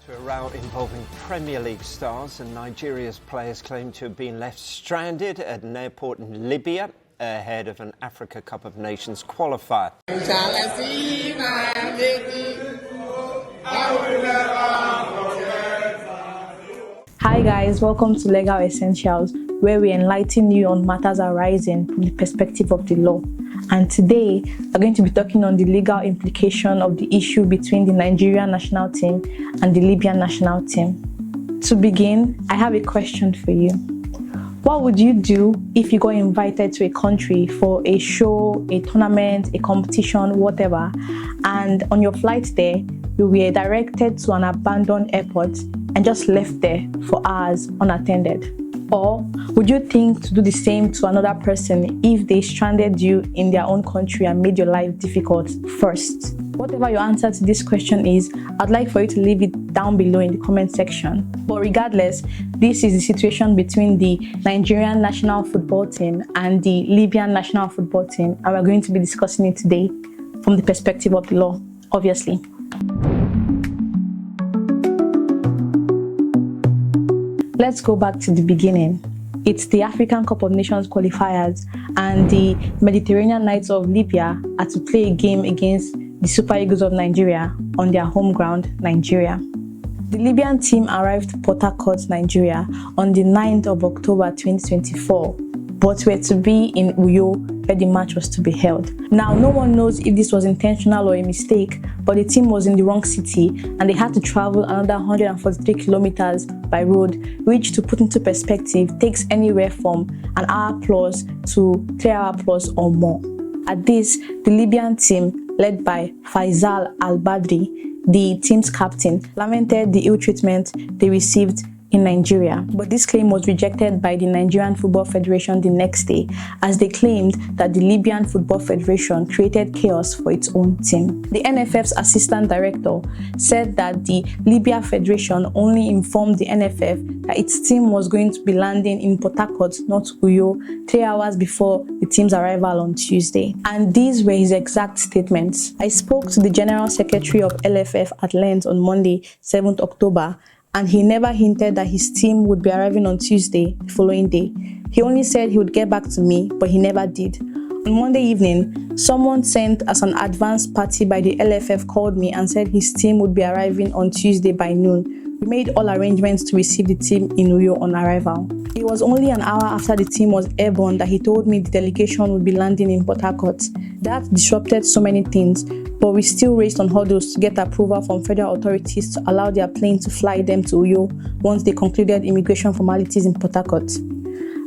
To a row involving Premier League stars, and Nigeria's players claim to have been left stranded at an airport in Libya ahead of an Africa Cup of Nations qualifier. Hi guys, welcome to Legal Essentials, where we enlighten you on matters arising from the perspective of the law. And today, we're going to be talking on the legal implication of the issue between the Nigerian national team and the Libyan national team. To begin, I have a question for you. What would you do if you got invited to a country for a show, a tournament, a competition, whatever, and on your flight there, you were directed to an abandoned airport and just left there for hours unattended? Or would you think to do the same to another person if they stranded you in their own country and made your life difficult first? Whatever your answer to this question is, I'd like for you to leave it down below in the comment section. But regardless, this is the situation between the Nigerian national football team and the Libyan national football team, and we're going to be discussing it today from the perspective of the law, obviously. Let's go back to the beginning. It's the African Cup of Nations qualifiers, and the Mediterranean Knights of Libya are to play a game against the Super Eagles of Nigeria on their home ground, Nigeria. The Libyan team arrived to Port Harcourt, Nigeria on the 9th of October 2024, but were to be in Uyo where the match was to be held. Now, no one knows if this was intentional or a mistake, but the team was in the wrong city and they had to travel another 143 kilometers by road, which, to put into perspective, takes anywhere from an hour plus to 3 hours plus or more. At this, the Libyan team, led by Faisal Al-Badri, the team's captain, lamented the ill treatment they received in Nigeria, but this claim was rejected by the Nigerian Football Federation the next day, as they claimed that the Libyan Football Federation created chaos for its own team. The NFF's assistant director said that the Libya Federation only informed the NFF that its team was going to be landing in Port Harcourt, not Uyo, 3 hours before the team's arrival on Tuesday. And these were his exact statements. I spoke to the General Secretary of LFF at length on Monday, 7th October, and he never hinted that his team would be arriving on Tuesday, the following day. He only said he would get back to me, but he never did. On Monday evening, someone sent as an advance party by the LFF called me and said his team would be arriving on Tuesday by noon. We made all arrangements to receive the team in Uyo on arrival. It was only an hour after the team was airborne that he told me the delegation would be landing in Port Harcourt. That disrupted so many things, but we still raced on hurdles to get approval from federal authorities to allow their plane to fly them to Uyo once they concluded immigration formalities in Port Harcourt.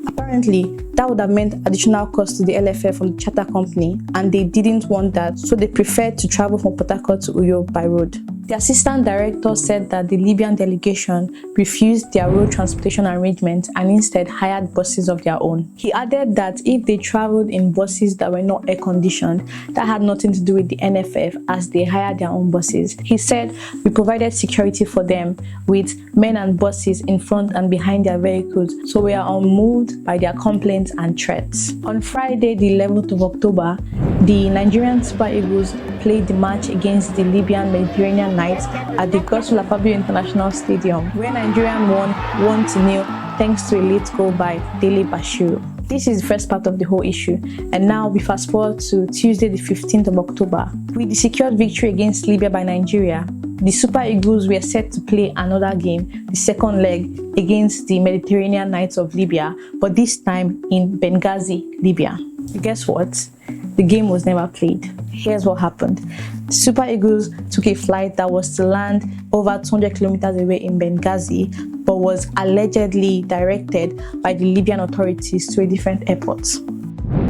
Apparently, that would have meant additional cost to the LFF from the charter company, and they didn't want that, so they preferred to travel from Port Harcourt to Uyo by road. The assistant director said that the Libyan delegation refused their road transportation arrangement and instead hired buses of their own. He added that if they traveled in buses that were not air-conditioned, that had nothing to do with the NFF, as they hired their own buses. He said, "We provided security for them with men and buses in front and behind their vehicles, so we are unmoved by their complaints and threats." On Friday, the 11th of October, the Nigerian Super Eagles played the match against the Libyan Mediterranean Knights at the Godswill Akpabio International Stadium, where Nigeria won 1-0 thanks to a late goal by Dele Bashiru. This is the first part of the whole issue, and now we fast forward to Tuesday the 15th of October. With the secured victory against Libya by Nigeria, the Super Eagles were set to play another game, the second leg, against the Mediterranean Knights of Libya, but this time in Benghazi, Libya. Guess what? The game was never played. Here's what happened. The Super Eagles took a flight that was to land over 200 kilometers away in Benghazi, but was allegedly directed by the Libyan authorities to a different airport.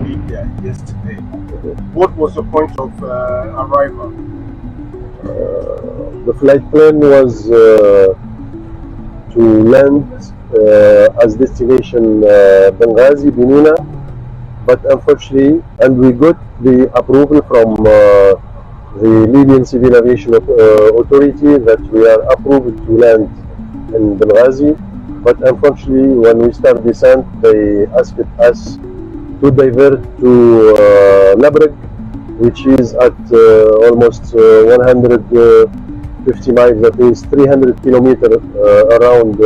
Libya yesterday. What was the point of arrival? The flight plan was to land as destination Benghazi, Benina, but unfortunately, and we got the approval from the Libyan Civil Aviation Authority that we are approved to land in Benghazi, but unfortunately when we start descent they asked us to divert to Labreg, which is at almost 100 50 miles, that means 300 kilometers around,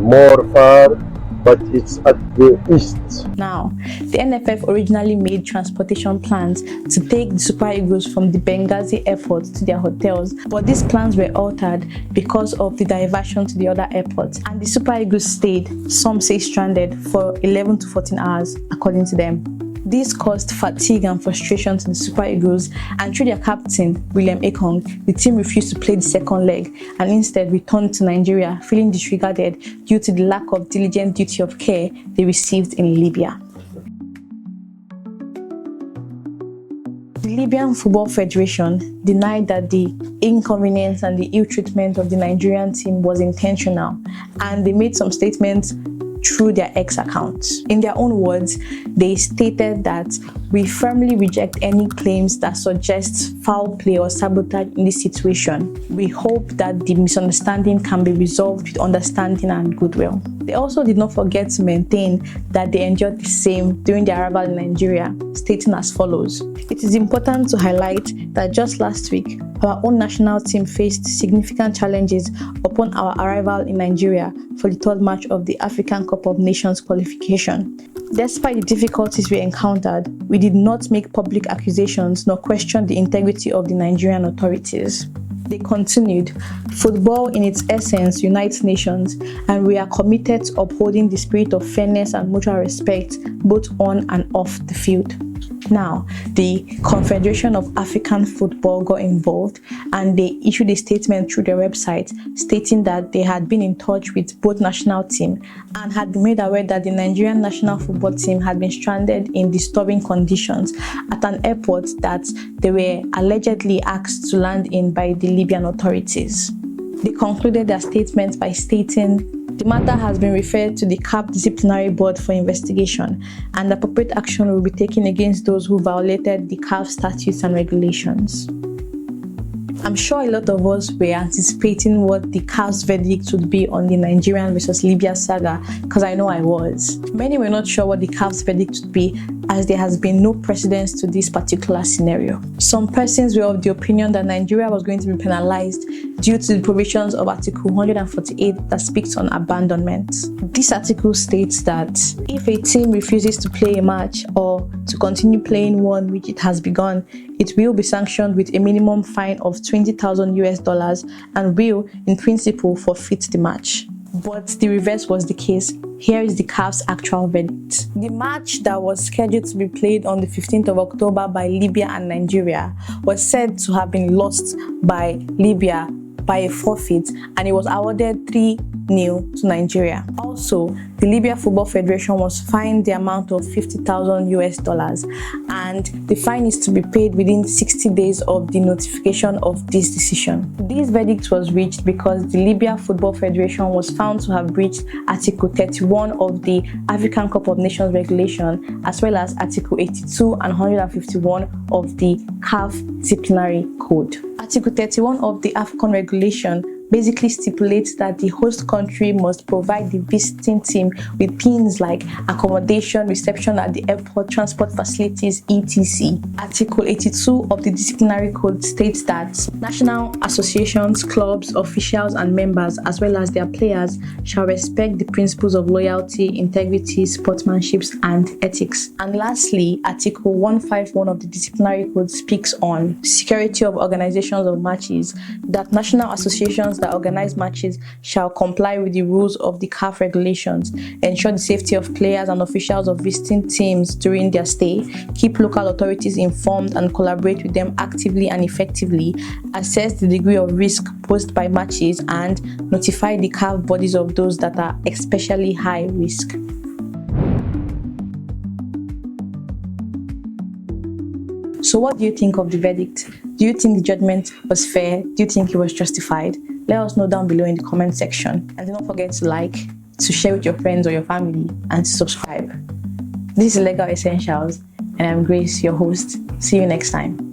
more far, but it's at the east. Now, the NFF originally made transportation plans to take the Super Eagles from the Benghazi airport to their hotels, but these plans were altered because of the diversion to the other airports, and the Super Eagles stayed, some say stranded, for 11 to 14 hours, according to them. This caused fatigue and frustration to the Super Eagles, and through their captain, William Ekong, the team refused to play the second leg and instead returned to Nigeria, feeling disregarded due to the lack of diligent duty of care they received in Libya. The Libyan Football Federation denied that the inconvenience and the ill treatment of the Nigerian team was intentional, and they made some statements through their X accounts. In their own words, they stated that we firmly reject any claims that suggest foul play or sabotage in this situation. We hope that the misunderstanding can be resolved with understanding and goodwill. They also did not forget to maintain that they endured the same during their arrival in Nigeria, stating as follows: "It is important to highlight that just last week, our own national team faced significant challenges upon our arrival in Nigeria for the third match of the African Cup of Nations qualification. Despite the difficulties we encountered, we did not make public accusations nor question the integrity of the Nigerian authorities." They continued, "Football in its essence unites nations, and we are committed to upholding the spirit of fairness and mutual respect both on and off the field." Now, the Confederation of African Football got involved, and they issued a statement through their website stating that they had been in touch with both national team and had been made aware that the Nigerian national football team had been stranded in disturbing conditions at an airport that they were allegedly asked to land in by the Libyan authorities. They concluded their statement by stating, "The matter has been referred to the CAF Disciplinary Board for investigation, and appropriate action will be taken against those who violated the CAF statutes and regulations." I'm sure a lot of us were anticipating what the CAF's verdict would be on the Nigerian versus Libya saga, because I know I was. Many were not sure what the CAF's verdict would be, as there has been no precedence to this particular scenario. Some persons were of the opinion that Nigeria was going to be penalized due to the provisions of Article 148 that speaks on abandonment. This article states that if a team refuses to play a match or to continue playing one which it has begun, it will be sanctioned with a minimum fine of $20,000 and will, in principle, forfeit the match. But the reverse was the case. Here is the CAF's actual verdict. The match that was scheduled to be played on the 15th of October by Libya and Nigeria was said to have been lost by Libya by a forfeit, and it was awarded 3-0 to Nigeria. Also, the Libya Football Federation was fined the amount of $50,000, and the fine is to be paid within 60 days of the notification of this decision. This verdict was reached because the Libya Football Federation was found to have breached Article 31 of the African Cup of Nations regulation, as well as Article 82 and 151 of the CAF Disciplinary Code. Article 31 of the African regulation basically stipulates that the host country must provide the visiting team with things like accommodation, reception at the airport, transport facilities, etc. Article 82 of the Disciplinary Code states that national associations, clubs, officials, and members, as well as their players, shall respect the principles of loyalty, integrity, sportsmanship, and ethics. And lastly, Article 151 of the Disciplinary Code speaks on security of organizations of matches, that national associations that organize matches shall comply with the rules of the CAF regulations, ensure the safety of players and officials of visiting teams during their stay, keep local authorities informed and collaborate with them actively and effectively, assess the degree of risk posed by matches, and notify the CAF bodies of those that are especially high risk. So what do you think of the verdict? Do you think the judgment was fair? Do you think it was justified? Let us know down below in the comment section. And do not forget to like, to share with your friends or your family, and to subscribe. This is Legal Essentials, and I'm Grace, your host. See you next time.